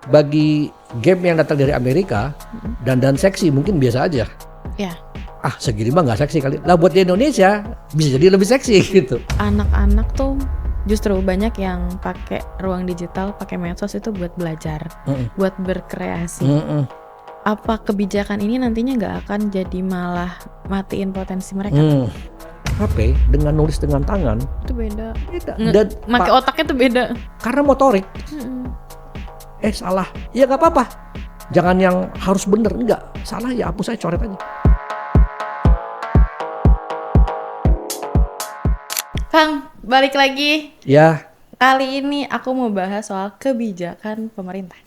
bagi game yang datang dari Amerika dan seksi mungkin biasa aja. Ya. Segini mah nggak seksi kali. Lah buat di Indonesia bisa jadi lebih seksi gitu. Anak-anak tuh justru banyak yang pakai ruang digital, pakai medsos itu buat belajar, buat berkreasi. Apa kebijakan ini nantinya nggak akan jadi malah matiin potensi mereka? HP dengan nulis dengan tangan itu beda. Dan pakai otaknya tuh beda. Karena motorik. Salah, ya nggak apa-apa. Jangan yang harus bener, enggak salah ya hapus saya, coret aja. Kang, balik lagi. Ya. Kali ini aku mau bahas soal kebijakan pemerintah.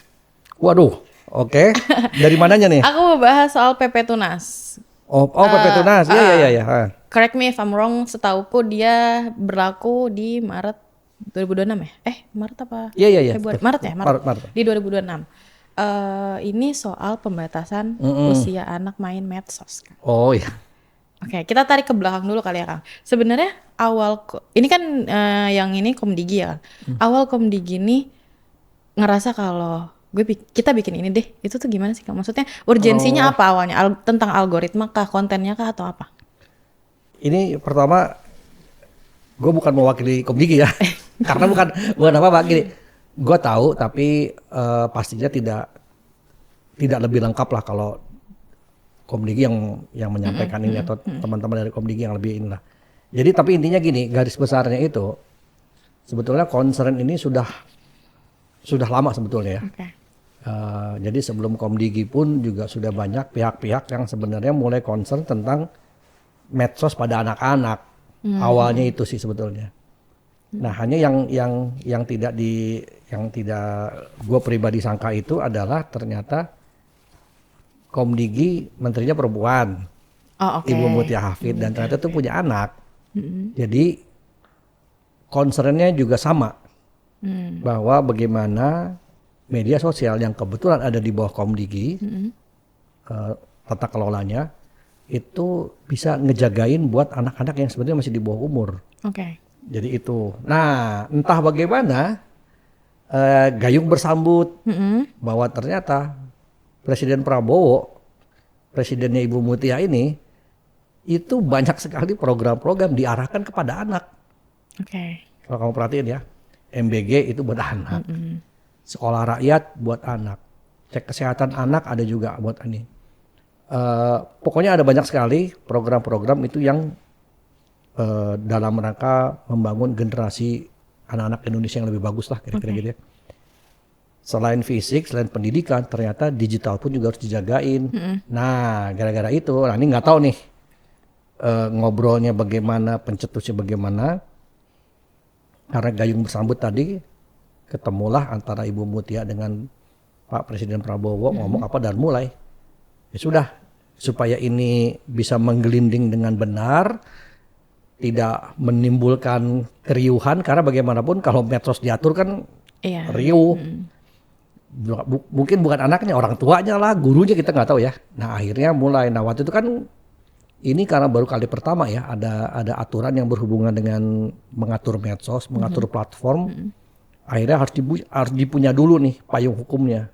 Waduh, oke. Dari mananya nih? Aku mau bahas soal PP Tunas. PP Tunas, ya. Correct me if I'm wrong, setauku dia berlaku di Maret 2026 ya? Maret apa? Iya. Februari. Maret ya? Maret. Di 2026. Ini soal pembatasan usia anak main medsos. Oh iya. Oke, kita tarik ke belakang dulu kali ya Kang. Sebenarnya ini kan yang ini Komdigi ya kan. Awal Komdigi ini ngerasa kalau kita bikin ini deh. Itu tuh gimana sih Kang? Maksudnya urgensinya apa awalnya? Tentang algoritma kah, kontennya kah atau apa? Ini pertama gue bukan mewakili Komdigi ya. Karena bukan apa-apa gini. Gue tahu tapi pastinya tidak lebih lengkap lah kalau Komdigi yang menyampaikan ini atau teman-teman dari Komdigi yang lebih inilah. Jadi tapi intinya gini, garis besarnya itu sebetulnya concern ini sudah lama sebetulnya ya. Okay. Jadi sebelum Komdigi pun juga sudah banyak pihak-pihak yang sebenarnya mulai concern tentang medsos pada anak-anak. Awalnya itu sih sebetulnya. Nah hanya yang tidak gue pribadi sangka itu adalah ternyata Komdigi menterinya perempuan, Ibu Mutia Hafid, dan ternyata itu punya anak. Jadi concernnya juga sama, bahwa bagaimana media sosial yang kebetulan ada di bawah Komdigi, tata kelolanya itu bisa ngejagain buat anak-anak yang sebenarnya masih di bawah umur. Jadi itu. Nah entah bagaimana gayung bersambut bahwa ternyata Presiden Prabowo, presidennya Ibu Mutia ini, itu banyak sekali program-program diarahkan kepada anak. Kalau kamu perhatiin ya, MBG itu buat anak, sekolah rakyat buat anak, cek kesehatan anak ada juga buat ini. Pokoknya ada banyak sekali program-program itu yang dalam rangka membangun generasi anak-anak Indonesia yang lebih bagus lah kira-kira gitu ya. Selain fisik, selain pendidikan, ternyata digital pun juga harus dijagain. Nah, gara-gara itu, ini nggak tahu nih ngobrolnya bagaimana, pencetusnya bagaimana. Karena gayung bersambut tadi, ketemulah antara Ibu Mutia dengan Pak Presiden Prabowo ngomong apa dan mulai. Ya sudah, supaya ini bisa menggelinding dengan benar, tidak menimbulkan keriuhan, karena bagaimanapun kalau medsos diatur kan riuh. Mungkin bukan anaknya, orang tuanya lah, gurunya kita nggak tahu ya. Nah akhirnya mulai, waktu itu kan ini karena baru kali pertama ya ada aturan yang berhubungan dengan mengatur medsos, mengatur platform. Akhirnya harus dipunya dulu nih payung hukumnya,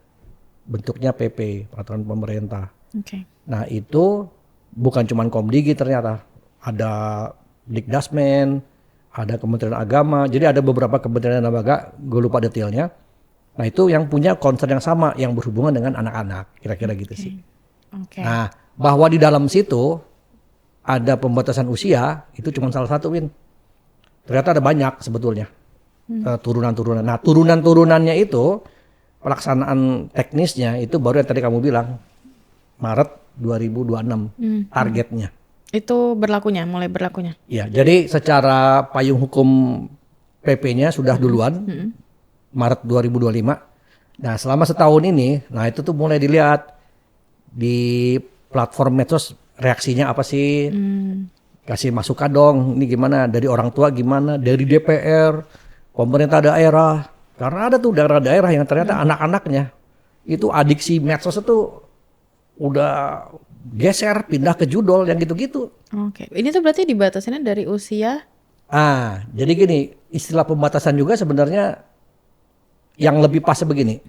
bentuknya PP, peraturan pemerintah. Nah itu bukan cuma Komdigi ternyata, ada Dikdasmen, ada Kementerian Agama, jadi ada beberapa kementerian lembaga, gue lupa detailnya. Nah itu yang punya concern yang sama, yang berhubungan dengan anak-anak, kira-kira gitu sih. Nah bahwa di dalam situ ada pembatasan usia, itu cuma salah satu, Win. Ternyata ada banyak sebetulnya turunan-turunan. Nah turunan-turunannya itu, pelaksanaan teknisnya itu baru yang tadi kamu bilang, Maret 2026 targetnya. Itu mulai berlakunya? Ya, jadi secara payung hukum PP-nya sudah duluan. Maret 2025. Nah selama setahun ini, nah itu tuh mulai dilihat di platform medsos reaksinya apa sih, kasih masukan dong, ini gimana, dari orang tua gimana, dari DPR, pemerintah daerah, karena ada tuh daerah-daerah yang ternyata anak-anaknya itu adiksi medsos itu udah geser, pindah ke judol yang gitu-gitu. Ini tuh berarti dibatasannya dari usia? Jadi gini, istilah pembatasan juga sebenarnya yang lebih pas begini.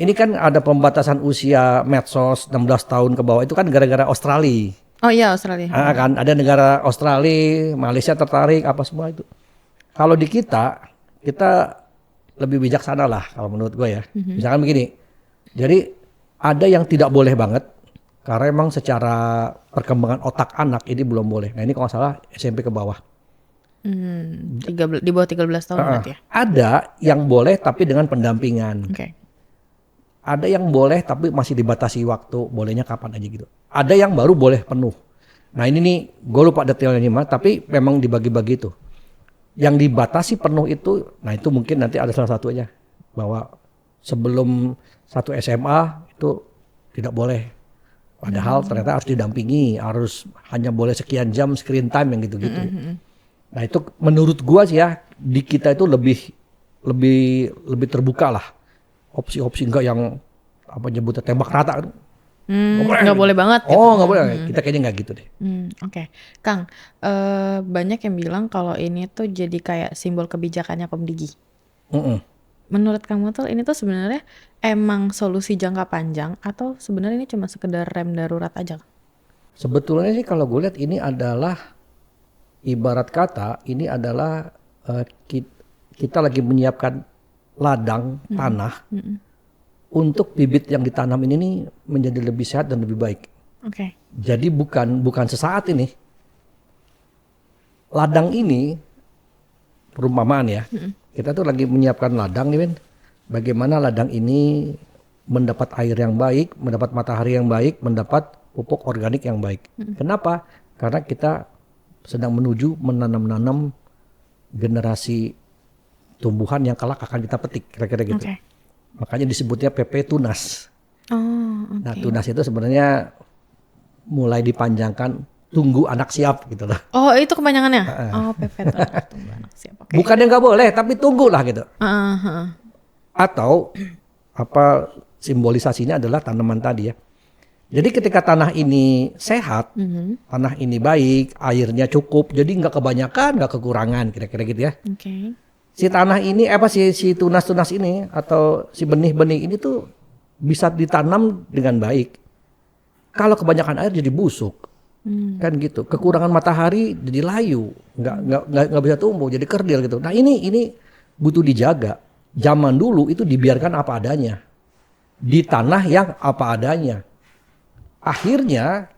Ini kan ada pembatasan usia medsos 16 tahun ke bawah itu kan gara-gara Australia. Oh iya Australia. Kan ada negara Australia, Malaysia tertarik apa semua itu. Kalau di kita lebih bijaksana lah kalau menurut gue ya. Misalkan begini, jadi ada yang tidak boleh banget karena emang secara perkembangan otak anak ini belum boleh. Nah ini kalau nggak salah SMP ke bawah. Di bawah 13 tahun berarti ya? Ada yang boleh tapi dengan pendampingan. Oke. Ada yang boleh tapi masih dibatasi waktu, bolehnya kapan aja gitu. Ada yang baru boleh penuh. Nah ini nih, gue lupa detailnya gimana, tapi memang dibagi-bagi tuh. Yang dibatasi penuh itu, nah itu mungkin nanti ada salah satunya. Bahwa sebelum satu SMA itu tidak boleh. Padahal ternyata harus didampingi, harus hanya boleh sekian jam screen time yang gitu-gitu. Nah itu menurut gue sih ya, di kita itu lebih terbuka lah. Opsi-opsi enggak yang apa nyebutnya tembak rata. Nggak boleh banget. Oh nggak boleh, kita kayaknya nggak gitu deh. Oke. Kang, banyak yang bilang kalau ini tuh jadi kayak simbol kebijakannya Komdigi. Menurut kamu tuh ini tuh sebenarnya emang solusi jangka panjang atau sebenarnya ini cuma sekedar rem darurat aja? Sebetulnya sih kalau gue lihat ini adalah ibarat kata ini adalah kita lagi menyiapkan ladang tanah untuk bibit yang ditanam ini nih menjadi lebih sehat dan lebih baik. Oke. Jadi bukan sesaat ini. Ladang ini perumpamaan ya. Kita tuh lagi menyiapkan ladang nih, Ben. Bagaimana ladang ini mendapat air yang baik, mendapat matahari yang baik, mendapat pupuk organik yang baik. Kenapa? Karena kita sedang menuju menanam generasi tumbuhan yang kelak akan kita petik, kira-kira gitu. Okay. Makanya disebutnya PP Tunas. Okay. Nah tunas itu sebenarnya mulai dipanjangkan tunggu anak siap gitu loh. Oh itu kepanjangannya? PP Tunas tunggu anak siap. Okay. Bukan yang nggak boleh, tapi tunggulah gitu. Atau apa simbolisasinya adalah tanaman tadi ya. Jadi ketika tanah ini sehat, tanah ini baik, airnya cukup, jadi nggak kebanyakan, nggak kekurangan, kira-kira gitu ya. Okay. Si tanah ini si tunas-tunas ini atau si benih-benih ini tuh bisa ditanam dengan baik. Kalau kebanyakan air jadi busuk, kan gitu. Kekurangan matahari jadi layu, nggak bisa tumbuh, jadi kerdil gitu. Nah ini butuh dijaga. Zaman dulu itu dibiarkan apa adanya, di tanah yang apa adanya. Akhirnya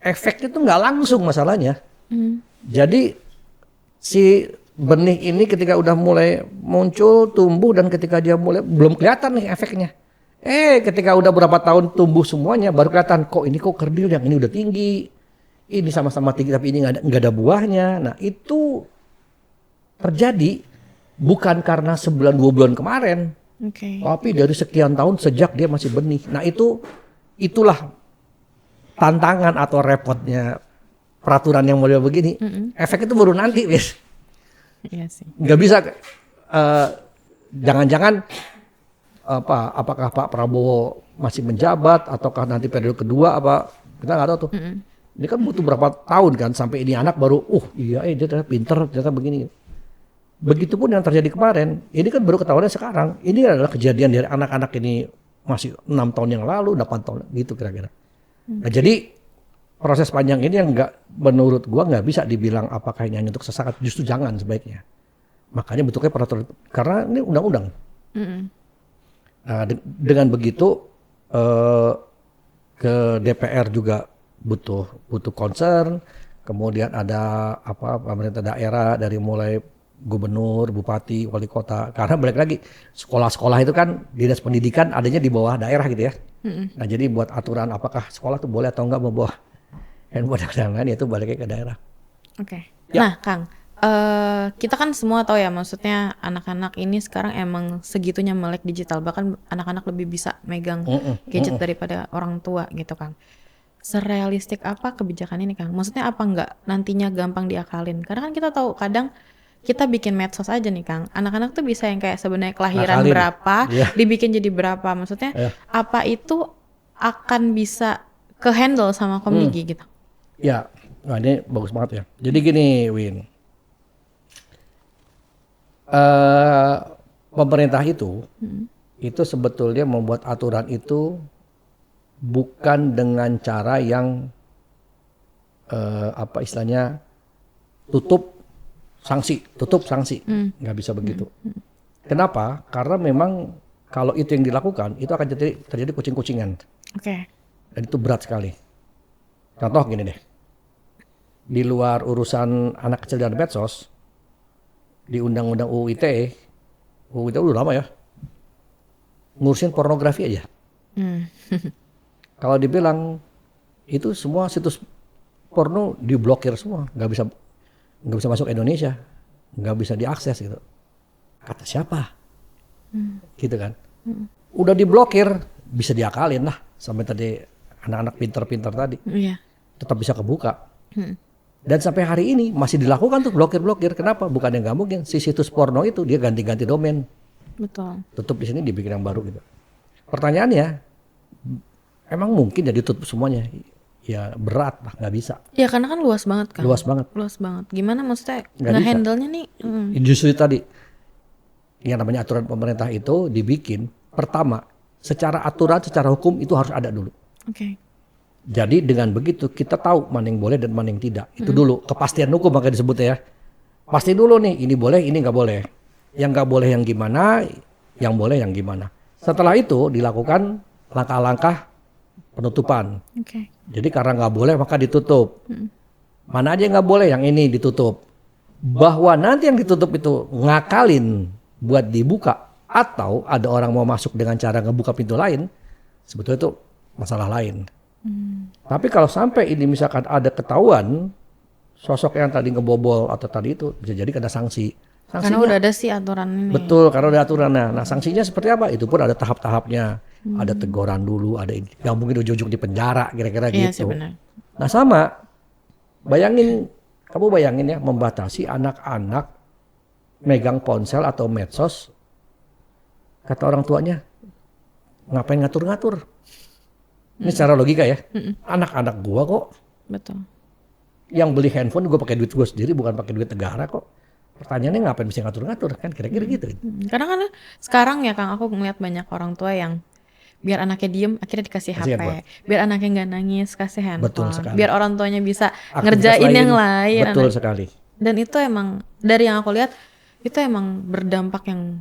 efeknya tuh nggak langsung masalahnya. Jadi si benih ini ketika udah mulai muncul, tumbuh dan ketika dia mulai belum kelihatan nih efeknya. Ketika udah berapa tahun tumbuh semuanya baru kelihatan kok ini kok kerdil, yang ini udah tinggi. Ini sama-sama tinggi tapi ini nggak ada buahnya. Nah, itu terjadi bukan karena sebulan 2 bulan kemarin. Tapi dari sekian tahun sejak dia masih benih. Nah, itulah tantangan atau repotnya peraturan yang model begini. Efek itu baru nanti, wis. Iya sih. Nggak bisa, jangan-jangan apakah Pak Prabowo masih menjabat ataukah nanti periode kedua apa, kita nggak tahu tuh. Ini kan butuh berapa tahun kan sampai ini anak baru, iya dia ternyata pinter, ternyata begini. Begitupun yang terjadi kemarin, ini kan baru ketahuannya sekarang. Ini adalah kejadian dari anak-anak ini masih 6 tahun yang lalu, 8 tahun gitu kira-kira. Nah jadi proses panjang ini yang menurut gua nggak bisa dibilang apakah ini hanya untuk sesaat, justru jangan sebaiknya. Makanya bentuknya peraturan, karena ini undang-undang. Nah, dengan begitu ke DPR juga butuh concern, kemudian ada pemerintah daerah dari mulai gubernur, bupati, wali kota. Karena balik lagi sekolah-sekolah itu kan dinas pendidikan adanya di bawah daerah gitu ya. Nah jadi buat aturan apakah sekolah tuh boleh atau enggak membawa handphone dan lain-lain, itu baliknya ke daerah. Oke. Ya. Nah, Kang, kita kan semua tahu ya, maksudnya anak-anak ini sekarang emang segitunya melek digital, bahkan anak-anak lebih bisa megang gadget daripada orang tua gitu, Kang. Serealistik apa kebijakan ini, Kang? Maksudnya apa enggak nantinya gampang diakalin? Karena kan kita tahu kadang kita bikin medsos aja nih, Kang. Anak-anak tuh bisa yang kayak sebenarnya kelahiran berapa, dibikin jadi berapa. Maksudnya apa itu akan bisa ke-handle sama Komdigi gitu? Ya, nah ini bagus banget ya. Jadi gini, Win. Pemerintah itu itu sebetulnya membuat aturan itu bukan dengan cara yang apa istilahnya tutup sanksi, nggak bisa begitu. Kenapa? Karena memang kalau itu yang dilakukan itu akan terjadi kucing-kucingan. Oke. Dan itu berat sekali. Contoh gini deh, di luar urusan anak kecil dan medsos, di undang-undang UU ITE udah lama ya, ngurusin pornografi aja. Kalau dibilang itu semua situs porno diblokir semua, nggak bisa masuk Indonesia, nggak bisa diakses gitu. Kata siapa? Gitu kan? Udah diblokir, bisa diakalin lah sampai tadi anak-anak pinter-pinter tadi, tetap bisa kebuka. Dan sampai hari ini masih dilakukan tuh blokir-blokir. Kenapa? Bukan yang nggak mungkin. Si situs porno itu dia ganti-ganti domain. Betul. Tutup di sini dibikin yang baru gitu. Pertanyaannya, emang mungkin ya ditutup semuanya? Ya berat lah, nggak bisa. Ya karena kan luas banget kan. Luas banget. Gimana maksudnya nge-handle-nya nih? Justru tadi yang namanya aturan pemerintah itu dibikin pertama secara aturan, secara hukum itu harus ada dulu. Oke. Jadi dengan begitu kita tahu mana yang boleh dan mana yang tidak. Itu dulu kepastian hukum makanya disebutnya ya. Pasti dulu nih ini boleh, ini nggak boleh. Yang nggak boleh yang gimana, yang boleh yang gimana. Setelah itu dilakukan langkah-langkah penutupan. Oke. Jadi karena nggak boleh maka ditutup. Mana aja yang nggak boleh, yang ini ditutup. Bahwa nanti yang ditutup itu ngakalin buat dibuka atau ada orang mau masuk dengan cara ngebuka pintu lain, sebetulnya itu masalah lain. Tapi kalau sampai ini misalkan ada ketahuan sosok yang tadi ngebobol atau tadi itu bisa jadi kena sanksi. Karena udah ada sih aturan ini. Betul, karena udah aturannya. Nah sanksinya seperti apa? Itu pun ada tahap-tahapnya. Ada teguran dulu, ada ini. Yang mungkin ujung-ujung di penjara, kira-kira Iya gitu. sih benar. Nah sama, kamu bayangin ya membatasi anak-anak megang ponsel atau medsos. Kata orang tuanya, ngapain ngatur-ngatur? Ini secara logika ya. Anak-anak gua kok. Betul. Yang beli handphone gua pakai duit gua sendiri, bukan pakai duit negara kok. Pertanyaannya ngapain bisa ngatur-ngatur kan kira-kira gitu. Karena kan sekarang ya Kang, aku ngeliat banyak orang tua yang biar anaknya diem akhirnya dikasih HP, biar anaknya nggak nangis kasih handphone, biar orang tuanya bisa ngerjain yang lain. Betul sekali. Dan itu emang dari yang aku lihat itu emang berdampak yang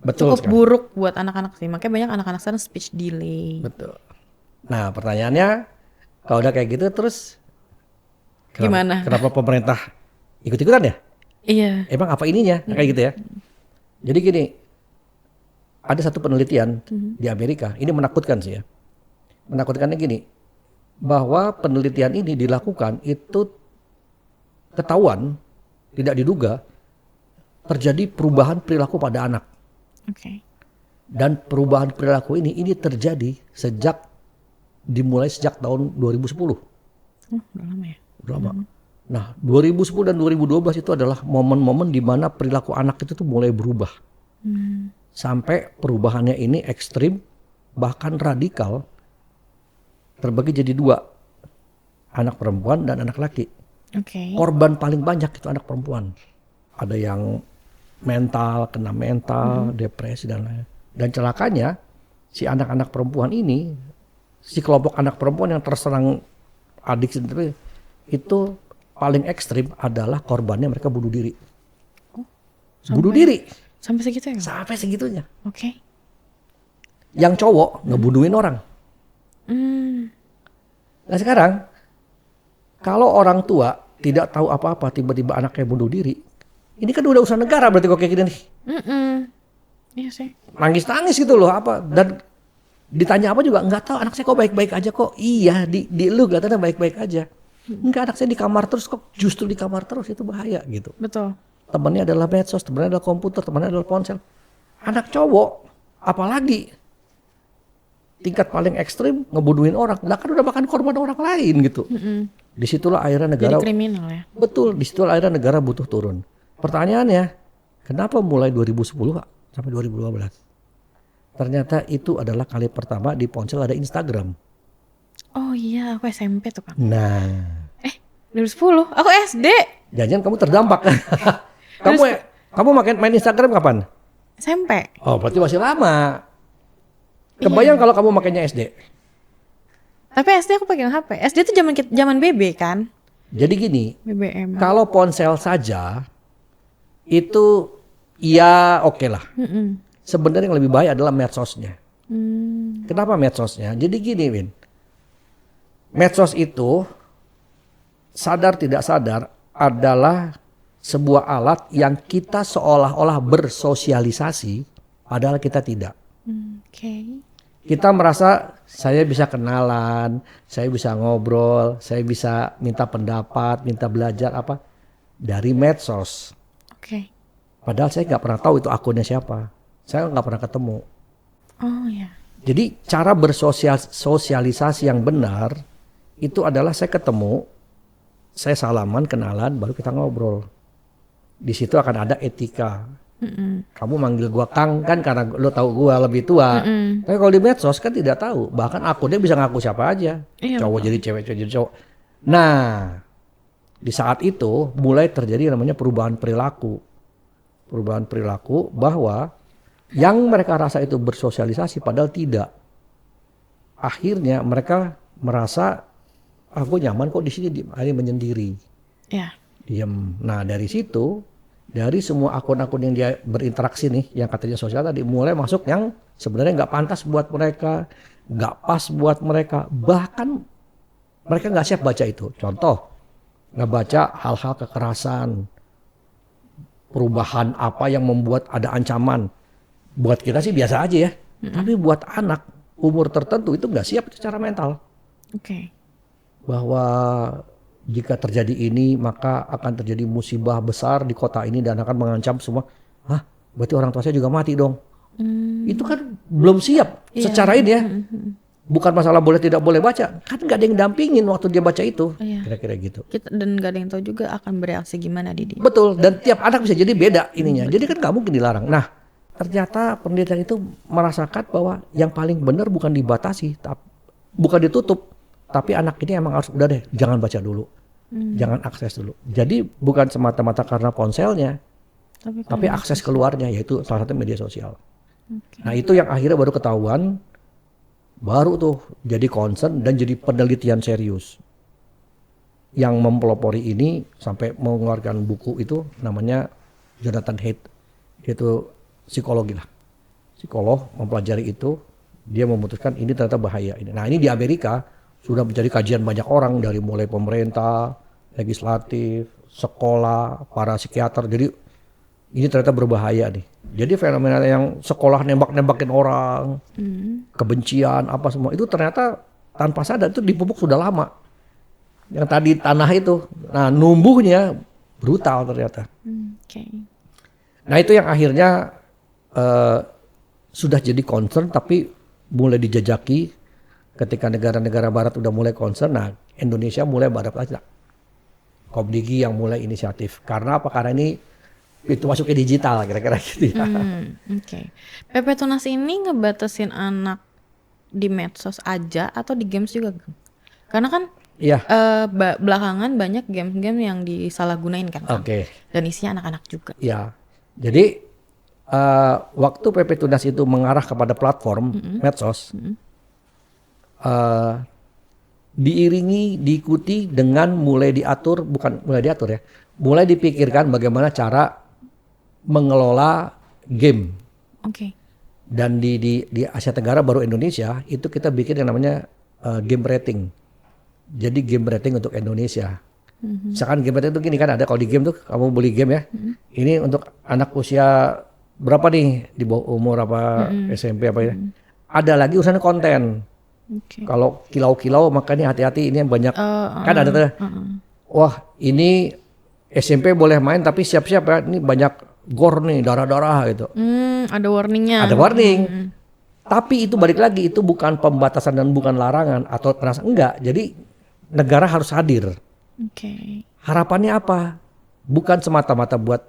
cukup sekali. buruk buat anak-anak sih. Makanya banyak anak-anak sekarang speech delay. Betul. Nah pertanyaannya kalau udah kayak gitu terus gimana? Kenapa pemerintah ikut-ikutan ya? Iya. Emang apa ininya? Kayak gitu ya. Jadi gini, ada satu penelitian di Amerika, ini menakutkan sih ya. Menakutkannya gini, bahwa penelitian ini dilakukan itu ketahuan, tidak diduga, terjadi perubahan perilaku pada anak. Oke. Dan perubahan perilaku ini terjadi dimulai sejak tahun 2010. Udah lama ya? Udah lama. Nah, 2010 dan 2012 itu adalah momen-momen di mana perilaku anak itu tuh mulai berubah. Sampai perubahannya ini ekstrim, bahkan radikal. Terbagi jadi dua, anak perempuan dan anak laki. Korban paling banyak itu anak perempuan. Ada yang kena mental, depresi dan lain. Dan celakanya, si anak-anak perempuan ini, si kelompok anak perempuan yang terserang adiksi itu paling ekstrim adalah korbannya mereka bunuh diri. Bunuh diri. Sampai segitu ya? Sampai segitunya. Oke. Yang cowok ngebunuhin orang. Nah sekarang, kalau orang tua tidak tahu apa-apa tiba-tiba anaknya bunuh diri, ini kan udah urusan negara berarti kok kayak gini nih. Iya sih. Nangis-nangis gitu loh apa dan ditanya apa juga nggak tahu anak saya kok baik-baik aja kok. Iya di lu kelihatannya baik-baik aja. Enggak, anak saya di kamar terus kok, justru di kamar terus itu bahaya gitu. Betul. Temannya adalah medsos, temannya adalah komputer, temannya adalah ponsel. Anak cowok, apalagi tingkat paling ekstrim ngebunuhin orang. Lah kan udah makan korban orang lain gitu. Disitulah akhirnya negara. Jadi kriminal ya. Betul, disitulah akhirnya negara butuh turun. Pertanyaannya, kenapa mulai 2010 sampai 2012? Ternyata itu adalah kali pertama di ponsel ada Instagram. Oh iya, aku SMP tuh Kang. Nah. 2010, aku SD. Jangan kamu terdampak. kamu main Instagram kapan? SMP. Oh berarti masih lama. Kebayang kalau kamu makainya SD. Tapi SD aku pakai HP. SD itu zaman BB kan? Jadi gini, BBM. kalau ponsel saja itu ya oke lah. Sebenarnya yang lebih baik adalah medsosnya. Kenapa medsosnya? Jadi gini, Win. Medsos itu sadar tidak sadar adalah sebuah alat yang kita seolah-olah bersosialisasi, padahal kita tidak. Kita merasa saya bisa kenalan, saya bisa ngobrol, saya bisa minta pendapat, minta belajar apa dari medsos. Padahal saya nggak pernah tahu itu akunnya siapa. Saya nggak pernah ketemu. Jadi cara bersosialisasi yang benar itu adalah saya ketemu, saya salaman, kenalan, baru kita ngobrol. Di situ akan ada etika. Kamu manggil gua Kang kan karena lo tahu gua lebih tua. Tapi kalau di medsos kan tidak tahu. Bahkan akunnya bisa ngaku siapa aja. Cowok jadi cewek, cewek jadi cowok. Nah, di saat itu mulai terjadi namanya perubahan perilaku. Perubahan perilaku bahwa yang mereka rasa itu bersosialisasi padahal tidak. Akhirnya mereka merasa aku nyaman kok di sini, dia menyendiri. Diam. Nah, dari situ, dari semua akun-akun yang dia berinteraksi nih, yang katanya sosial tadi, mulai masuk yang sebenarnya nggak pantas buat mereka, nggak pas buat mereka, bahkan mereka nggak siap baca itu. Contoh, nggak baca hal-hal kekerasan, perubahan apa yang membuat ada ancaman. Buat kita sih biasa aja ya, tapi buat anak umur tertentu itu nggak siap secara mental. Bahwa jika terjadi ini maka akan terjadi musibah besar di kota ini dan akan mengancam semua. Hah, berarti orang tua saya juga mati dong. Itu kan belum siap secara ini ya. Bukan masalah boleh tidak boleh baca, kan nggak ada yang dampingin waktu dia baca itu. Kira-kira gitu. Dan nggak ada yang tahu juga akan bereaksi gimana Didi. Betul, dan tiap anak bisa jadi beda ininya. Jadi kan nggak mungkin dilarang. Nah, ternyata penelitian itu merasakan bahwa yang paling benar bukan dibatasi, bukan ditutup. Tapi anak ini emang harus udah deh, jangan baca dulu, jangan akses dulu. Jadi bukan semata-mata karena ponselnya, tapi akses keluarnya, yaitu salah satu media sosial. Nah itu yang akhirnya baru ketahuan, baru tuh jadi concern dan jadi penelitian serius. Yang mempelopori ini sampai mengeluarkan buku itu namanya Jonathan Haidt, yaitu psikologi lah, psikolog mempelajari itu, dia memutuskan ini ternyata bahaya ini. Nah ini di Amerika sudah menjadi kajian banyak orang dari mulai pemerintah, legislatif, sekolah, para psikiater. Jadi ini ternyata berbahaya nih. Jadi fenomena yang sekolah nembak-nembakin orang, kebencian apa semua itu ternyata tanpa sadar itu dipupuk sudah lama. Yang tadi tanah itu, nah numbuhnya brutal ternyata. Nah itu yang akhirnya sudah jadi concern tapi mulai dijajaki. Ketika negara-negara barat udah mulai concern, nah Indonesia mulai barat aja. Komdigi yang mulai inisiatif. Karena apa? Karena ini itu masuk ke digital kira-kira gitu ya. PP Tunas ini ngebatasin anak di medsos aja atau di games juga? Karena kan belakangan banyak game-game yang disalahgunain kan. Dan isinya anak-anak juga. Ya, jadi waktu PP Tunas itu mengarah kepada platform medsos, diiringi, diikuti dengan mulai diatur, bukan mulai diatur ya, mulai dipikirkan bagaimana cara mengelola game. Dan di Asia Tenggara baru Indonesia itu kita bikin yang namanya game rating. Jadi game rating untuk Indonesia. Misalkan game rating itu gini kan, ada kalau di game tuh kamu beli game ya, ini untuk anak usia berapa nih, di bawah umur apa, SMP apa ya. Ada lagi urusan konten. Kalau kilau-kilau makanya hati-hati, ini yang banyak kan ada tuh. Wah ini SMP boleh main tapi siap-siap ya, ini banyak gore nih, darah-darah gitu. Ada warningnya. Ada warning. Tapi itu balik lagi, itu bukan pembatasan dan bukan larangan atau perasaan, enggak. Jadi negara harus hadir. Harapannya apa? Bukan semata-mata buat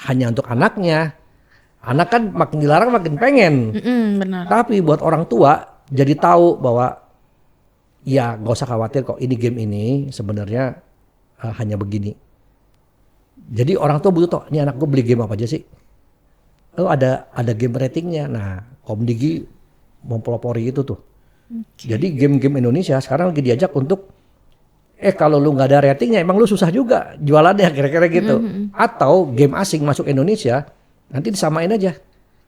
hanya untuk anaknya. Anak kan makin dilarang makin pengen. Benar. Tapi buat orang tua jadi tahu bahwa ya gak usah khawatir kok, ini game ini sebenarnya hanya begini. Jadi orang tua butuh tahu, ini anak gue beli game apa aja sih? Oh ada game ratingnya. Nah Komdigi mempelopori itu tuh. Jadi game-game Indonesia sekarang lagi diajak untuk kalau lu nggak ada ratingnya emang lu susah juga jualannya kira-kira gitu. Atau game asing masuk Indonesia nanti disamain aja.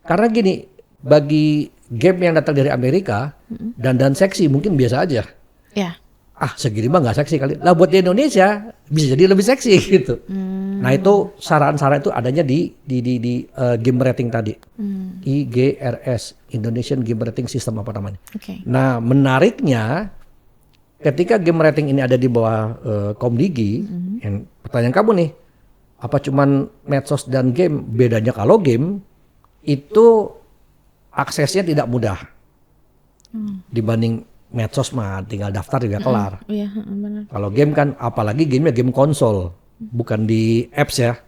Karena gini, bagi game yang datang dari Amerika dan seksi mungkin biasa aja. Ya. Segini mah nggak seksi kali. Lah buat di Indonesia bisa jadi lebih seksi gitu. Nah itu saran-saran itu adanya di game rating tadi. IGRS, Indonesian Game Rating System apa namanya. Nah menariknya ketika game rating ini ada di bawah Komdigi, yang pertanyaan kamu nih, apa cuman medsos dan game? Bedanya kalau game itu aksesnya tidak mudah dibanding medsos mah tinggal daftar juga kelar. Iya, benar. Kalau game kan, apalagi gamenya game konsol, bukan di apps ya.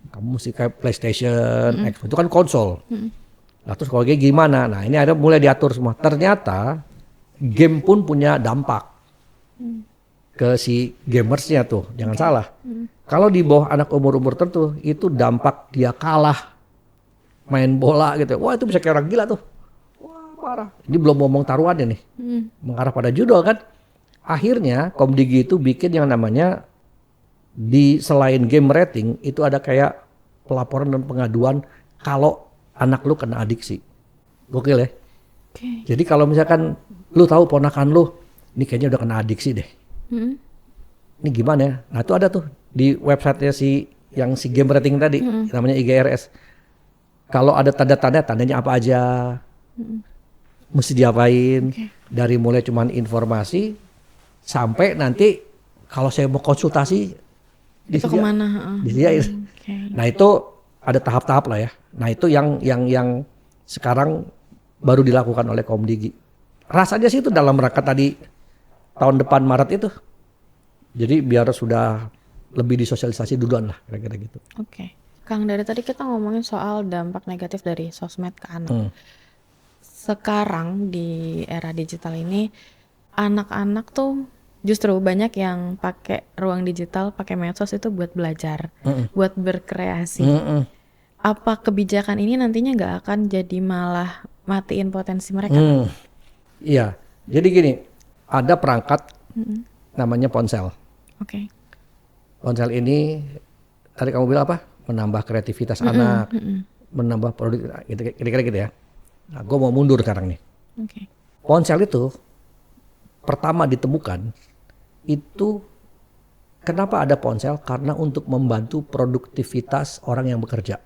Kamu mesti kayak PlayStation, Xbox itu kan konsol. Nah terus kalau kayak gimana? Nah ini ada mulai diatur semua. Ternyata game pun punya dampak ke si gamersnya tuh, jangan salah. Kalau di bawah anak umur-umur tertentu itu dampak dia kalah main bola gitu. Wah itu bisa kayak orang gila tuh. Parah. Ini belum ngomong taruhannya nih. Mengarah pada judo kan. Akhirnya Komdigi itu bikin yang namanya di selain game rating itu ada kayak pelaporan dan pengaduan kalau anak lu kena adiksi. Gokil ya. Jadi kalau misalkan lu tahu ponakan lu ini kayaknya udah kena adiksi deh. Ini gimana ya? Nah itu ada tuh di websitenya si game rating tadi namanya IGRS. Kalau ada tanda-tanda, tandanya apa aja? Mesti diapain, dari mulai cuman informasi sampai nanti kalau saya mau konsultasi itu kemana? Disediain. Nah itu ada tahap-tahap lah ya. Nah itu yang sekarang baru dilakukan oleh Komdigi. Rasanya sih itu dalam rangka tadi tahun depan Maret itu. Jadi biar sudah lebih disosialisasi duluan lah kira-kira gitu. Kang, dari tadi kita ngomongin soal dampak negatif dari sosmed ke anak. Sekarang di era digital ini anak-anak tuh justru banyak yang pakai ruang digital, pakai medsos itu buat belajar, buat berkreasi. Apa kebijakan ini nantinya nggak akan jadi malah matiin potensi mereka? Iya, jadi gini, ada perangkat namanya ponsel. Ponsel ini tadi kamu bilang apa? Menambah kreativitas anak, menambah produk, kira-kira gitu ya. Nah, gue mau mundur sekarang nih. Ponsel itu pertama ditemukan itu kenapa ada ponsel? Karena untuk membantu produktivitas orang yang bekerja.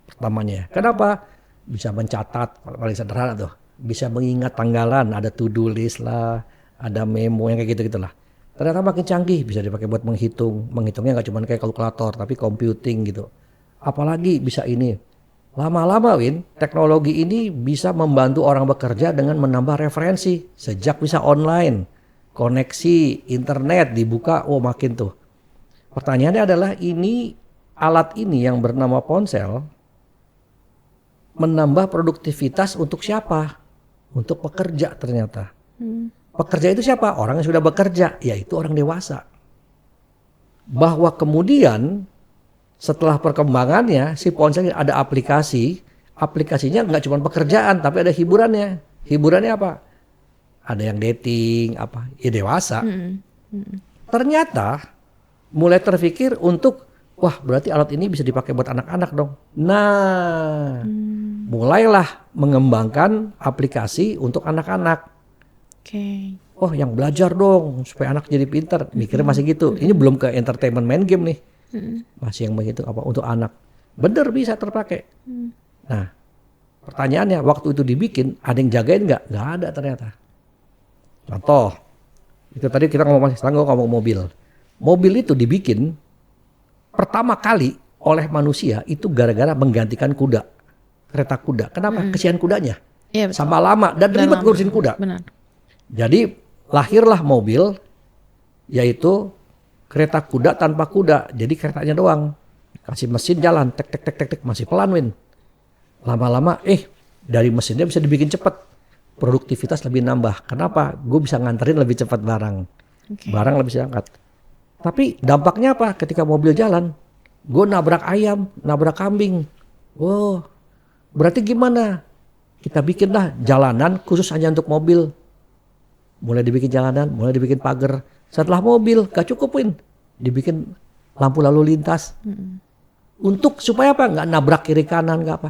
Pertamanya. Kenapa? Bisa mencatat, paling sederhana tuh. Bisa mengingat tanggalan, ada to-do list lah, ada memo yang kayak gitu-gitulah. Ternyata makin canggih, bisa dipakai buat menghitung. Menghitungnya nggak cuma kayak kalkulator, tapi computing gitu. Apalagi bisa ini. Lama-lama teknologi ini bisa membantu orang bekerja dengan menambah referensi. Sejak bisa online, koneksi, internet dibuka, makin tuh. Pertanyaannya adalah alat ini yang bernama ponsel menambah produktivitas untuk siapa? Untuk pekerja ternyata. Pekerja itu siapa? Orang yang sudah bekerja, yaitu orang dewasa. Bahwa kemudian setelah perkembangannya si ponsel ada aplikasinya nggak cuma pekerjaan tapi ada hiburannya. Hiburannya apa? Ada yang dating apa? Ya dewasa. Ternyata mulai terpikir untuk berarti alat ini bisa dipakai buat anak-anak dong. Nah, mulailah mengembangkan aplikasi untuk anak-anak. Yang belajar dong supaya anak jadi pintar. Mikirnya masih gitu. Ini belum ke entertainment main game nih. Masih yang begitu apa untuk anak. Bener bisa terpakai. Nah, pertanyaannya waktu itu dibikin ada yang jagain nggak? Nggak ada ternyata. Contoh, itu tadi kita ngomong mobil. Mobil itu dibikin pertama kali oleh manusia itu gara-gara menggantikan kuda, kereta kuda. Kenapa? Kesian kudanya. Iya, sama lama dan ribet ngurusin kuda. Benar. Jadi lahirlah mobil, yaitu kereta kuda tanpa kuda, jadi keretanya doang. Kasih mesin jalan, tek, masih pelan Lama-lama, dari mesinnya bisa dibikin cepat. Produktivitas lebih nambah. Kenapa? Gue bisa nganterin lebih cepat barang. Barang lebih bisa angkat. Tapi dampaknya apa? Ketika mobil jalan, gue nabrak ayam, nabrak kambing. Berarti gimana? kita bikinlah jalanan khusus hanya untuk mobil. Mulai dibikin jalanan, mulai dibikin pagar. Setelah mobil gak cukupin, dibikin lampu lalu lintas. Untuk supaya apa? Nggak nabrak kiri kanan, nggak apa.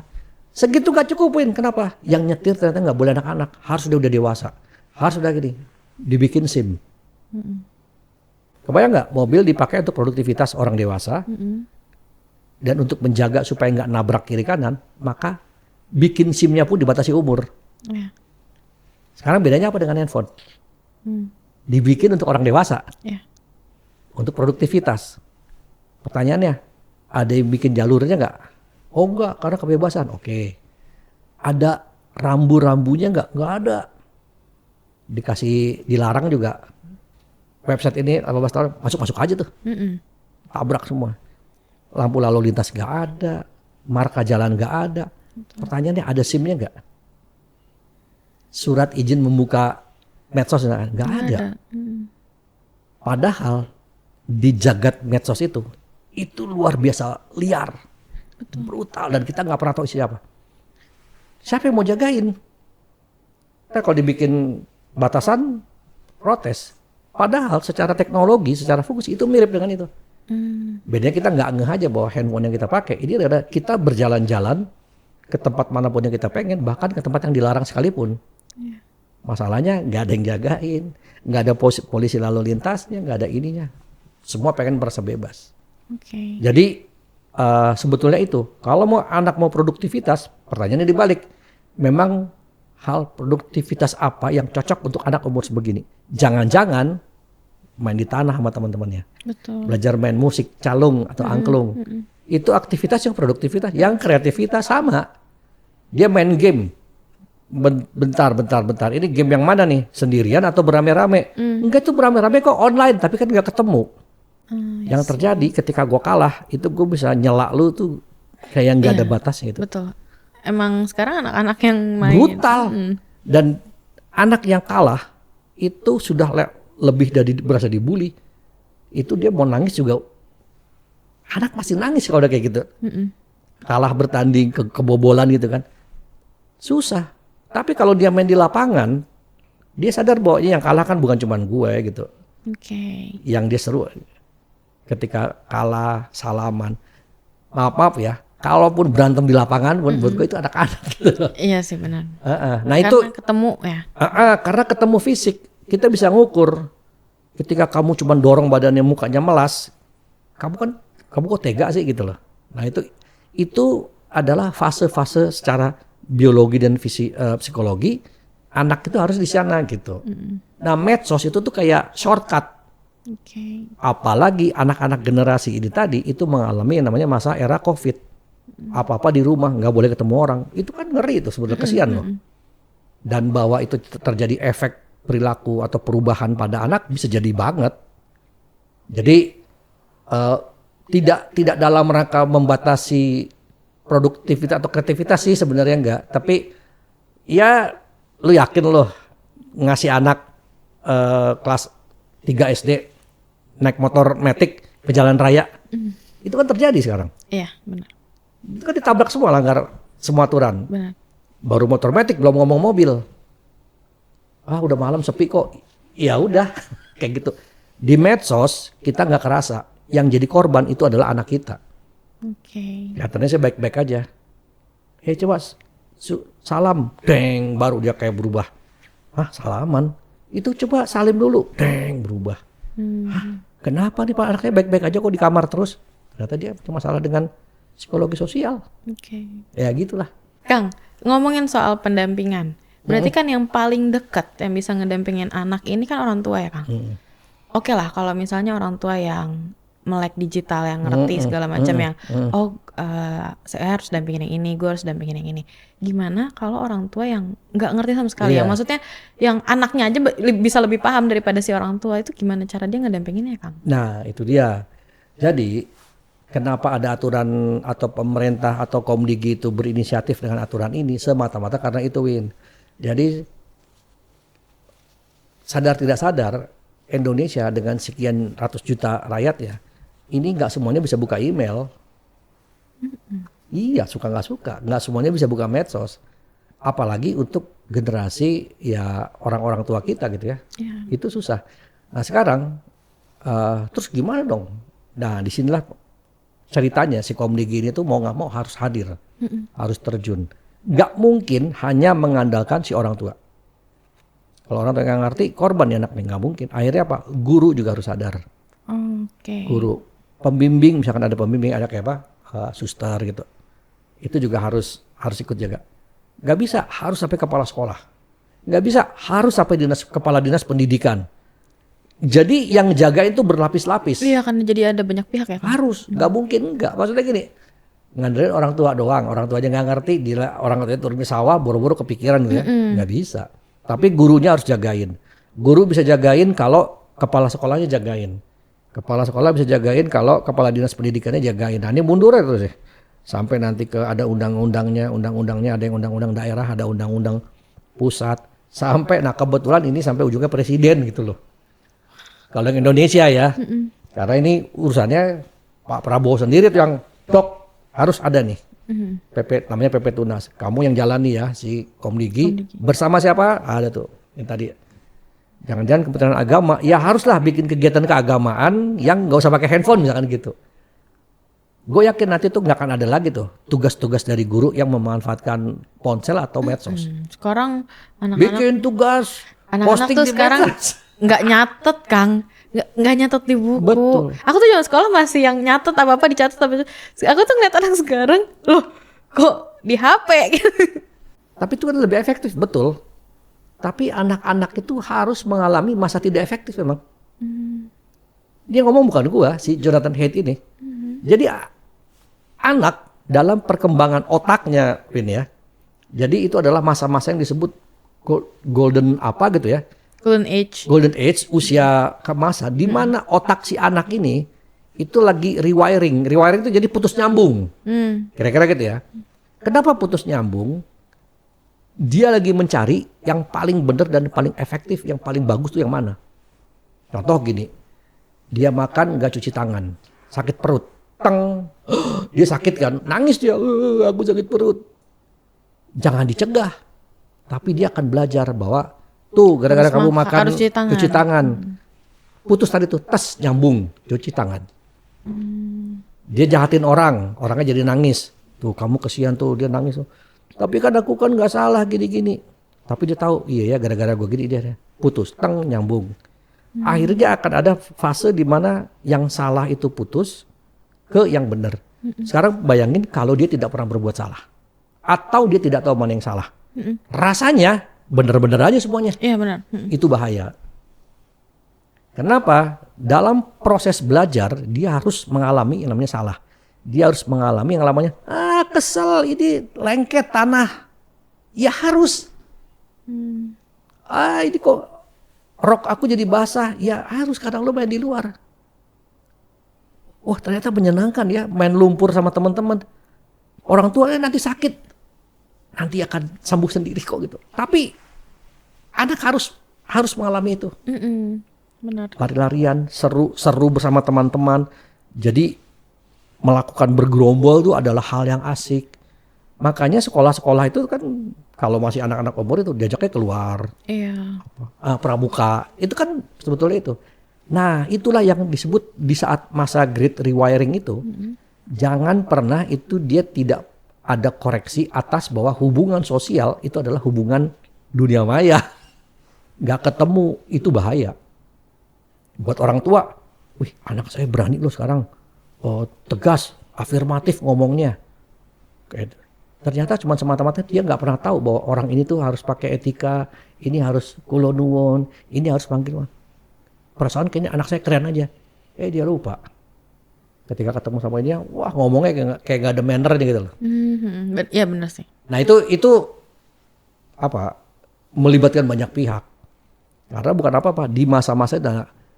Segitu gak cukupin, kenapa? Yang nyetir ternyata nggak boleh anak-anak, harus udah dewasa, harus udah gini, dibikin SIM. Kebayang nggak? Mobil dipakai untuk produktivitas orang dewasa, dan untuk menjaga supaya nggak nabrak kiri kanan, maka bikin SIM-nya pun dibatasi umur. Sekarang bedanya apa dengan handphone? Dibikin untuk orang dewasa, untuk produktivitas. Pertanyaannya, ada yang bikin jalurnya nggak? Oh enggak, karena kebebasan. Oke. Ada rambu-rambunya nggak? Nggak ada. Dikasih dilarang juga. Website ini 18 tahun masuk aja tuh. Tabrak semua. Lampu lalu lintas nggak ada, marka jalan nggak ada. Pertanyaannya, ada SIM-nya nggak? Surat izin membuka medsos nggak ada. Padahal di jagat medsos itu luar biasa liar, brutal, dan kita nggak pernah tahu siapa. Siapa yang mau jagain? Kalau dibikin batasan, protes. Padahal secara teknologi, secara fungsi itu mirip dengan itu. Bedanya kita nggak ngeh aja bahwa handphone yang kita pakai ini adalah kita berjalan-jalan ke tempat manapun yang kita pengen, bahkan ke tempat yang dilarang sekalipun. Masalahnya nggak ada yang jagain, nggak ada polisi lalu lintasnya, nggak ada ininya. Semua pengen merasa bebas. Jadi sebetulnya itu, kalau anak mau produktivitas, pertanyaannya dibalik. Memang hal produktivitas apa yang cocok untuk anak umur sebegini? Jangan-jangan main di tanah sama teman-temannya. Belajar main musik, calung atau angklung. Itu aktivitas yang produktivitas, yang kreativitas sama. Dia main game. Bentar. Ini game yang mana nih? Sendirian atau beramai-ramai? Enggak, itu beramai-ramai kok online, tapi kan nggak ketemu. Yang terjadi ketika gue kalah, itu gue bisa nyela lu tuh kayak nggak ada batasnya gitu. Betul. Emang sekarang anak-anak yang main brutal. Dan anak yang kalah itu sudah lebih dari berasa dibully. Itu dia mau nangis juga, anak masih nangis kalau udah kayak gitu. Kalah bertanding, kebobolan gitu kan. Susah. Tapi kalau dia main di lapangan, dia sadar bahwa yang kalah kan bukan cuma gue gitu. Yang dia seru ketika kalah, salaman. Maaf ya, kalaupun berantem di lapangan, buat gue itu anak-anak gitu. Iya sih, benar. Nah karena itu ketemu ya. Karena ketemu fisik, kita bisa ngukur. Ketika kamu cuma dorong badannya, mukanya melas, kamu kok tega sih gitu loh. Nah itu adalah fase-fase secara biologi dan psikologi. Anak itu harus di sana gitu. Nah medsos itu tuh kayak shortcut. Apalagi anak-anak generasi ini tadi itu mengalami yang namanya masa era COVID. Apa-apa di rumah, nggak boleh ketemu orang. Itu kan ngeri itu sebenarnya, kesian loh. Dan bahwa itu terjadi efek perilaku atau perubahan pada anak bisa jadi banget. Jadi tidak dalam rangka membatasi produktivitas atau kreativitas sih sebenarnya enggak. Tapi ya lu yakin loh ngasih anak kelas 3 SD naik motor matic ke jalan raya. Itu kan terjadi sekarang. Iya, benar. Itu kan ditabrak semua, langgar semua aturan. Benar. Baru motor matic, belum ngomong mobil. Udah malam sepi kok. Ya udah kayak gitu. Di medsos kita nggak kerasa. Yang jadi korban itu adalah anak kita. Katanya saya baik-baik aja. Coba salam, deng, baru dia kayak berubah. Salaman? Itu coba salim dulu, deng, berubah. Kenapa nih Pak, anaknya baik-baik aja kok di kamar terus? Ternyata dia punya masalah dengan psikologi sosial. Ya gitulah. Kang, ngomongin soal pendampingan. Berarti kan yang paling dekat yang bisa ngedampingin anak ini kan orang tua ya Kang? Oke lah kalau misalnya orang tua yang melek digital, yang ngerti segala macam, yang saya harus dampingin yang ini, gue harus dampingin yang ini. Gimana kalau orang tua yang nggak ngerti sama sekali? Yang maksudnya yang anaknya aja bisa lebih paham daripada si orang tua, itu gimana cara dia ngedampinginnya Kang? Nah itu dia. Jadi kenapa ada aturan atau pemerintah atau Komdigi itu berinisiatif dengan aturan ini semata-mata karena itu, Win. Jadi sadar tidak sadar Indonesia dengan sekian ratus juta rakyat ya, ini nggak semuanya bisa buka email. Iya, suka nggak suka, nggak semuanya bisa buka medsos. apalagi untuk generasi ya orang-orang tua kita gitu ya. Itu susah. Nah sekarang terus gimana dong? Nah disinilah ceritanya si Komdigi ini tuh mau nggak mau harus hadir, harus terjun. Nggak mungkin hanya mengandalkan si orang tua. Kalau orang tua nggak ngerti, korban ya anak nih, nggak mungkin. Akhirnya apa? Guru juga harus sadar. Guru, pembimbing, misalkan ada pembimbing, ada kayak apa? Suster gitu. Itu juga harus ikut jaga. Nggak bisa harus sampai kepala sekolah. Nggak bisa harus sampai kepala dinas pendidikan. Jadi yang jaga itu berlapis-lapis. Iya kan, jadi ada banyak pihak ya kan? Harus, nggak mungkin nggak. Maksudnya gini, ngandelin orang tua doang, orang tua aja nggak ngerti, orang tua turun ke sawah, boro-boro kepikiran gitu ya, nggak bisa. Tapi gurunya harus jagain. Guru bisa jagain kalau kepala sekolahnya jagain. Kepala sekolah bisa jagain kalau kepala dinas pendidikannya jagain. Nah ini mundur ya terus ya. Sampai nanti ke ada undang-undangnya ada yang undang-undang daerah, ada undang-undang pusat. Sampai, nah kebetulan ini sampai ujungnya presiden gitu loh. Kalau yang Indonesia ya, karena ini urusannya Pak Prabowo sendiri tuh yang harus ada nih. PP namanya PP Tunas. Kamu yang jalani ya si Komdigi. Bersama siapa? Ada tuh yang tadi. Jangan-jangan Kementerian Agama, ya haruslah bikin kegiatan keagamaan yang nggak usah pakai handphone misalkan gitu. Gue yakin nanti tuh nggak akan ada lagi tuh tugas-tugas dari guru yang memanfaatkan ponsel atau medsos. Sekarang anak-anak bikin tugas, anak-anak tuh sekarang nggak nyatet, Kang. Nggak nyatet di buku. Betul. Aku tuh zaman sekolah masih yang nyatet apa-apa dicatat. Aku tuh ngeliat anak sekarang, loh kok di HP gitu. Tapi itu kan lebih efektif, betul. Tapi anak-anak itu harus mengalami masa tidak efektif memang. Dia ngomong bukan gua, si Jonathan Haidt ini. Jadi anak dalam perkembangan otaknya, Vin ya. Jadi itu adalah masa-masa yang disebut golden apa gitu ya. Golden age, usia ke masa di mana otak si anak ini itu lagi rewiring. Rewiring itu jadi putus nyambung. Kira-kira gitu ya. Kenapa putus nyambung? Dia lagi mencari yang paling benar dan paling efektif, yang paling bagus tuh yang mana. Contoh gini, dia makan nggak cuci tangan, sakit perut, dia sakit kan, nangis dia, aku sakit perut. Jangan dicegah, tapi dia akan belajar bahwa tuh gara-gara kamu makan cuci tangan. Putus tadi tuh, tes nyambung, cuci tangan. Dia jahatin orangnya jadi nangis. Tuh kamu kesian tuh, dia nangis tuh. Tapi kan aku kan nggak salah gini-gini. Tapi dia tahu, iya ya gara-gara gue gini dia putus, nyambung. Akhirnya akan ada fase di mana yang salah itu putus ke yang benar. Sekarang bayangin kalau dia tidak pernah berbuat salah, atau dia tidak tahu mana yang salah. Rasanya benar-benar aja semuanya. Iya benar. Itu bahaya. Kenapa? Dalam proses belajar dia harus mengalami yang namanya salah. Dia harus mengalami yang namanya kesel, ini lengket tanah. Ya harus. Ini kok rok aku jadi basah. Ya harus, kadang lo main di luar. Wah ternyata menyenangkan ya main lumpur sama teman-teman. Orang tuanya nanti sakit. Nanti akan sembuh sendiri kok gitu. Tapi anak harus mengalami itu. Benar. Lari-larian, seru bersama teman-teman. Jadi melakukan bergerombol itu adalah hal yang asik. Makanya sekolah-sekolah itu kan kalau masih anak-anak umur itu diajaknya keluar. Iya. Pramuka. Itu kan sebetulnya itu. Nah itulah yang disebut di saat masa great rewiring itu. Jangan pernah itu dia tidak ada koreksi atas bahwa hubungan sosial itu adalah hubungan dunia maya. Gak ketemu, itu bahaya. Buat orang tua, wih anak saya berani loh sekarang. Tegas, afirmatif ngomongnya. Ternyata cuma semata-mata dia nggak pernah tahu bahwa orang ini tuh harus pakai etika, ini harus kulo nuwun, ini harus panggil. Perasaan kayaknya anak saya keren aja. Dia lupa. Ketika ketemu sama dia, wah ngomongnya kayak nggak ada mannernya gitu loh. Iya benar sih. Nah itu apa? Melibatkan banyak pihak. Karena bukan apa-apa di masa-masa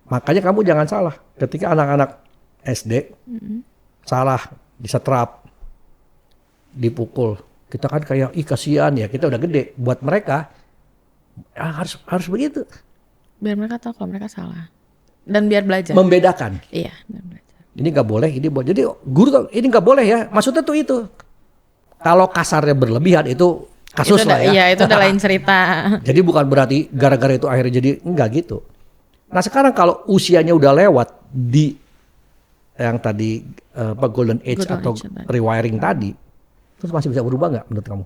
makanya kamu jangan salah ketika anak-anak SD salah disetrap, dipukul, kita kan kayak kasihan ya, kita udah gede. Buat mereka harus begitu. Biar mereka tahu kalau mereka salah dan biar belajar. Membedakan. Iya. Belajar. Ini nggak boleh, ini boleh. Jadi guru ini nggak boleh ya. Maksudnya tuh itu. Kalau kasarnya berlebihan itu kasus lah ya. Iya, itu udah lain cerita. Jadi bukan berarti gara-gara itu akhirnya jadi enggak gitu. Nah sekarang kalau usianya udah lewat di yang tadi golden age atau rewiring tadi, terus masih bisa berubah nggak menurut kamu?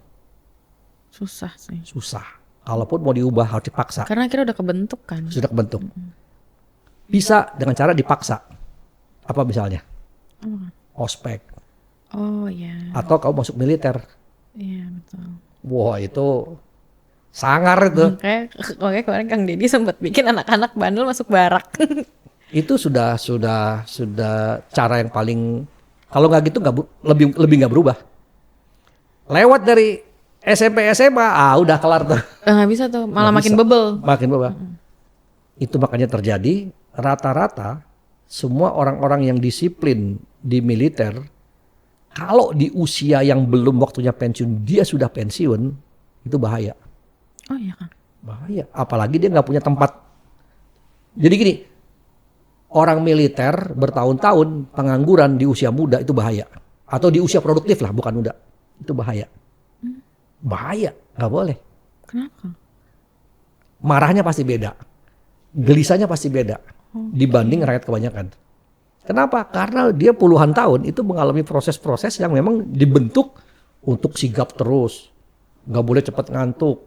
Susah sih. Susah. Kalaupun mau diubah harus dipaksa. Karena akhirnya udah kebentuk kan. Sudah kebentuk. Bisa dengan cara dipaksa. Apa misalnya? Ospek. Oh iya. Atau kamu masuk militer. Iya betul. Wah itu sangar itu. Makanya kemarin Kang Deddy sempat bikin anak-anak bandel masuk barak. Itu sudah cara yang paling, kalau nggak gitu lebih nggak berubah. Lewat dari SMP SMA, udah kelar tuh. Nggak bisa tuh, malah makin bebel. Makin bebel. Itu makanya terjadi rata-rata semua orang-orang yang disiplin di militer, kalau di usia yang belum waktunya pensiun, dia sudah pensiun, itu bahaya. Oh iya kan. Bahaya. Apalagi dia nggak punya tempat. Jadi gini, orang militer bertahun-tahun pengangguran di usia muda itu bahaya. Atau di usia produktif lah, bukan muda. Itu bahaya. Bahaya, nggak boleh. Kenapa? Marahnya pasti beda. Gelisahnya pasti beda. Dibanding rakyat kebanyakan. Kenapa? Karena dia puluhan tahun itu mengalami proses-proses yang memang dibentuk untuk sigap terus. Nggak boleh cepat ngantuk.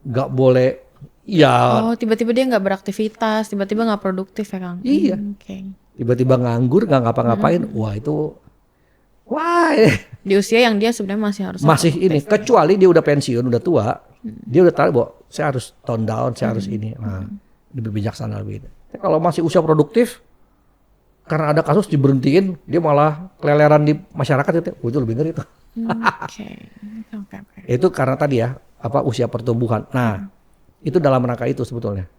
Nggak boleh, ya. Oh, tiba-tiba dia nggak beraktivitas, tiba-tiba nggak produktif ya Kang? Iya. Okay. Tiba-tiba nganggur, nggak ngapa-ngapain. Wah itu, di usia yang dia sebenarnya masih harus masih ini. Kecuali dia udah pensiun, udah tua. Dia udah tahu bahwa saya harus tone down, saya harus ini. Nah, lebih bijaksana lebih. Kalau masih usia produktif, karena ada kasus diberhentiin, dia malah keleleran di masyarakat itu lebih ngeri itu. Okay. Itu karena tadi ya, usia pertumbuhan. Nah, itu dalam rangka itu sebetulnya.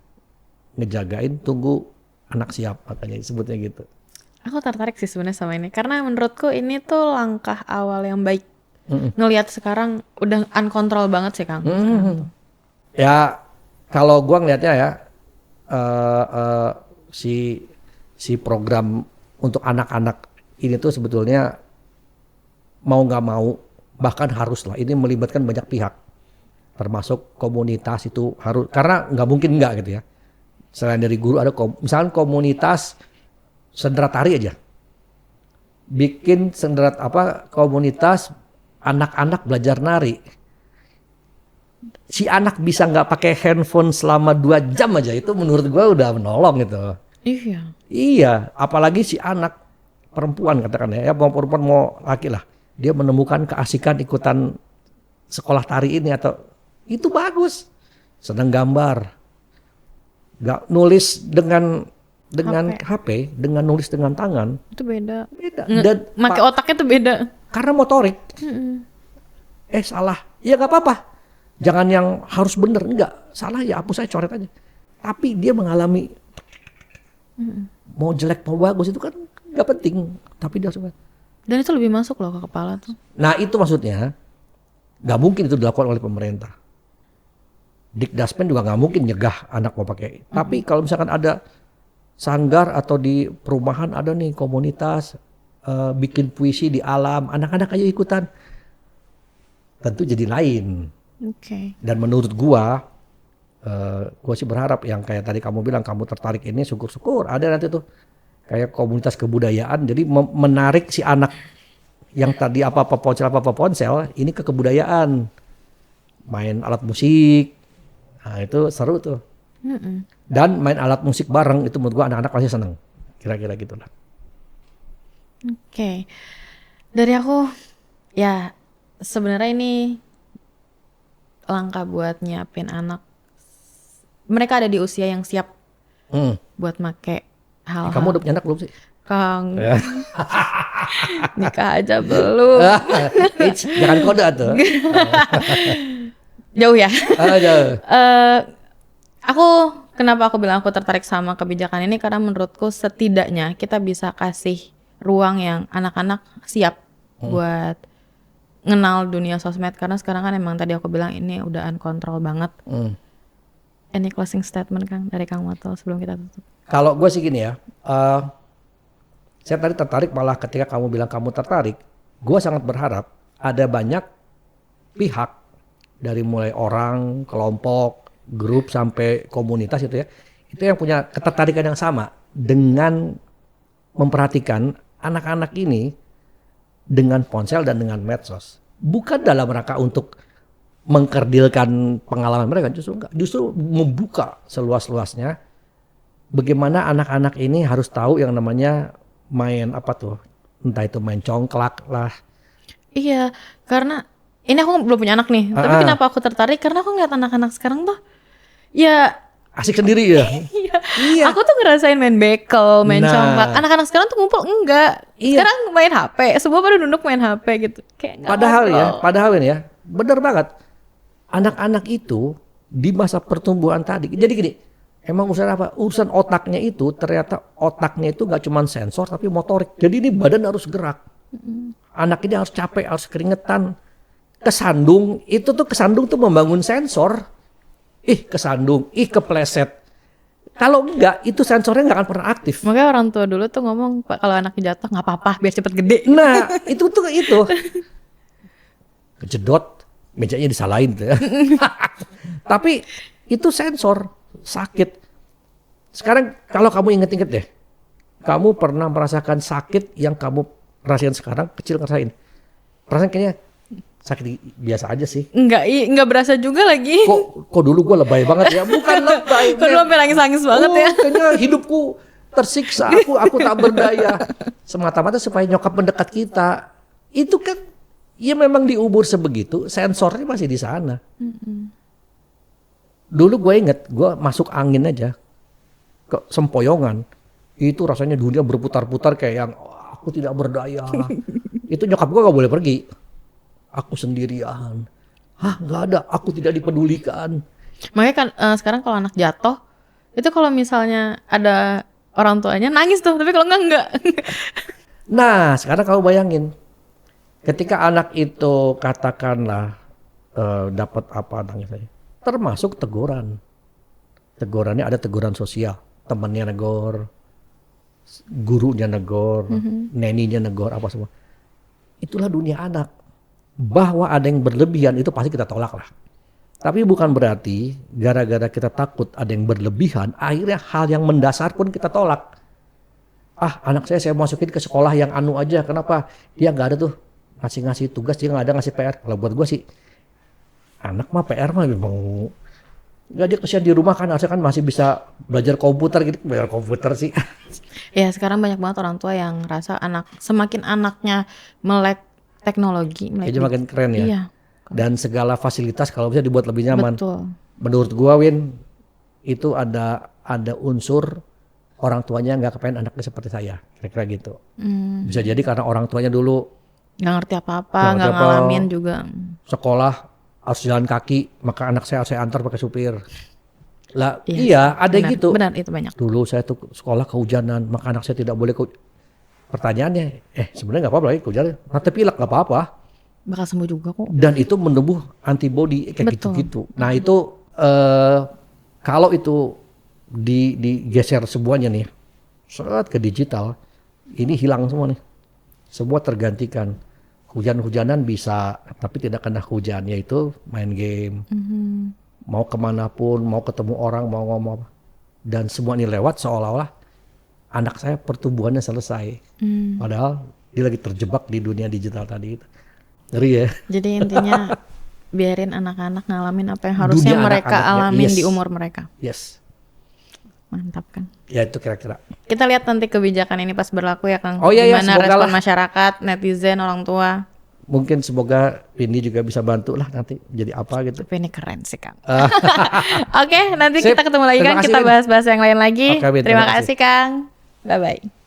Ngejagain, tunggu anak siap, makanya sebutnya gitu. Aku tertarik sih sebenarnya sama ini, karena menurutku ini tuh langkah awal yang baik. Ngelihat sekarang udah uncontrol banget sih Kang. Ya, kalau gua ngelihatnya ya, si program untuk anak-anak ini tuh sebetulnya mau nggak mau, bahkan harus lah, ini melibatkan banyak pihak, termasuk komunitas itu harus, karena nggak mungkin nggak gitu ya. Selain dari guru ada misalnya komunitas sendera tari aja, bikin sendera komunitas anak-anak belajar nari. Si anak bisa nggak pakai handphone selama 2 jam aja, itu menurut gue udah menolong gitu. Iya, apalagi si anak perempuan katakan ya, mau perempuan mau laki lah, dia menemukan keasikan ikutan sekolah tari ini atau itu bagus, senang gambar, nggak nulis dengan HP, dengan nulis dengan tangan itu beda. Dan pakai otaknya tuh beda. Karena motorik. Salah, ya nggak apa-apa. Jangan yang harus bener, enggak salah ya hapus saya, coret aja. Tapi dia mengalami mau jelek mau bagus itu kan nggak penting, tapi dia harus. Dan itu lebih masuk loh ke kepala tuh. Nah itu maksudnya nggak mungkin itu dilakukan oleh pemerintah. Dikdaspen juga nggak mungkin nyegah anak mau pakai. Tapi kalau misalkan ada sanggar atau di perumahan ada nih komunitas bikin puisi di alam, anak-anak aja ikutan, tentu jadi lain. Dan menurut gua sih berharap yang kayak tadi kamu bilang kamu tertarik ini, syukur-syukur ada nanti tuh kayak komunitas kebudayaan, jadi menarik si anak yang tadi apa-apa ponsel ini ke kebudayaan, main alat musik, nah itu seru tuh. Dan main alat musik bareng itu menurut gua anak-anak pasti seneng, kira-kira gitulah. Dari aku ya sebenarnya ini langkah buat nyiapin anak. Mereka ada di usia yang siap buat make hal-hal. Kamu udah punya anak belum sih? Kang, nikah aja belum. Jangan kode tuh. Jauh ya. Jauh. Kenapa aku bilang aku tertarik sama kebijakan ini, karena menurutku setidaknya kita bisa kasih ruang yang anak-anak siap buat ngenal dunia sosmed, karena sekarang kan emang tadi aku bilang ini udah uncontrol banget. Any closing statement Kang dari Kang Moto sebelum kita tutup? Kalau gue sih gini ya, saya tadi tertarik malah ketika kamu bilang kamu tertarik, gue sangat berharap ada banyak pihak dari mulai orang, kelompok, grup sampai komunitas itu ya, itu yang punya ketertarikan yang sama dengan memperhatikan anak-anak ini dengan ponsel dan dengan medsos. Bukan dalam rangka untuk mengkerdilkan pengalaman mereka, justru enggak. Justru membuka seluas-luasnya bagaimana anak-anak ini harus tahu yang namanya main apa tuh, entah itu main congklak lah. Iya, karena ini aku belum punya anak nih, tapi kenapa aku tertarik? Karena aku ngeliat anak-anak sekarang tuh, ya asik sendiri ya. Iya. Aku tuh ngerasain main bekel, main congklak. Anak-anak sekarang tuh ngumpul enggak. Sekarang main HP, semua pada duduk main HP gitu. Kayak Padahal ini ya, bener banget. Anak-anak itu di masa pertumbuhan tadi, jadi gini, emang urusan apa? Urusan otaknya itu ternyata otaknya itu nggak cuma sensor tapi motorik. Jadi ini badan harus gerak. Anak ini harus capek, harus keringetan. Kesandung tuh membangun sensor. Kesandung, kepleset. Kalau enggak, itu sensornya nggak akan pernah aktif. Makanya orang tua dulu tuh ngomong, Pak, kalau anaknya jatuh nggak apa-apa, biar cepet gede. Nah, itu. Kejedot. Mejanya disalahin tuh ya. Tapi itu sensor sakit. Sekarang kalau kamu inget-inget deh, kamu pernah merasakan sakit yang kamu rasain sekarang, kecil ngerasain. Perasaan kayaknya sakit biasa aja sih. Enggak berasa juga lagi. Kok dulu gue lebay banget ya? Bukan lebay. Kok dulu sampai nangis-nangis banget ya? Kayaknya hidupku tersiksa, aku tak berdaya. Semata-mata supaya nyokap mendekat kita. Itu kan ya memang di umur sebegitu, sensornya masih di sana. Dulu gue inget, gue masuk angin aja ke sempoyongan. Itu rasanya dunia berputar-putar kayak yang aku tidak berdaya. Itu nyokap gue gak boleh pergi. Aku sendirian. Gak ada, aku tidak dipedulikan. Makanya kan sekarang kalau anak jatuh, itu kalau misalnya ada orang tuanya nangis tuh, tapi kalau enggak. Nah sekarang kamu bayangin. Ketika anak itu katakanlah dapat apa nangisnya, termasuk teguran. Tegurannya ada teguran sosial, temannya negor, gurunya negor, neninya negor, apa semua. Itulah dunia anak. Bahwa ada yang berlebihan itu pasti kita tolak lah. Tapi bukan berarti gara-gara kita takut ada yang berlebihan, akhirnya hal yang mendasar pun kita tolak. Anak saya masukin ke sekolah yang anu aja, kenapa? Dia nggak ada tuh ngasih tugas, dia nggak ada ngasih PR. Kalau buat gue sih, anak mah PR mah memang nggak, dia kesian di rumah kan, harusnya kan masih bisa belajar komputer gitu, belajar komputer sih. Ya sekarang banyak banget orang tua yang rasa semakin anaknya melek teknologi, jadi makin keren ya. Iya. Dan segala fasilitas kalau bisa dibuat lebih nyaman. Betul. Menurut gue Win, itu ada unsur orang tuanya nggak kepengen anaknya seperti saya, kira-kira gitu. Bisa jadi karena orang tuanya dulu nggak ngerti apa-apa, nggak ngalamin juga. Sekolah harus jalan kaki, maka anak saya harus saya antar pakai supir. Lah iya ada benar, gitu. Benar, itu banyak. Dulu saya tuh sekolah kehujanan, maka anak saya tidak boleh Pertanyaannya, sebenarnya nggak apa-apa lagi kehujanan, mata pilek nggak apa-apa. Bakal sembuh juga kok. Dan itu menumbuh antibody kayak gitu-gitu. Nah itu kalau itu digeser semuanya nih, saat ke digital, ini hilang semua nih. Semua tergantikan. Hujan-hujanan bisa, tapi tidak kena hujan, yaitu main game. Mau kemanapun, mau ketemu orang, mau ngomong apa. Dan semua ini lewat seolah-olah anak saya pertumbuhannya selesai. Padahal dia lagi terjebak di dunia digital tadi. Ngeri ya. Jadi intinya biarin anak-anak ngalamin apa yang harusnya mereka alamin di umur mereka. Yes. Mantap kan? Ya itu kira-kira. Kita lihat nanti kebijakan ini pas berlaku ya Kang. Oh iya, gimana respon masyarakat, netizen, orang tua. Mungkin semoga Vindi juga bisa bantu lah nanti jadi apa gitu. Tapi ini keren sih Kang. Oke, nanti kita ketemu lagi Kang. Kita bahas-bahas yang lain lagi. Terima kasih Kang. Bye-bye.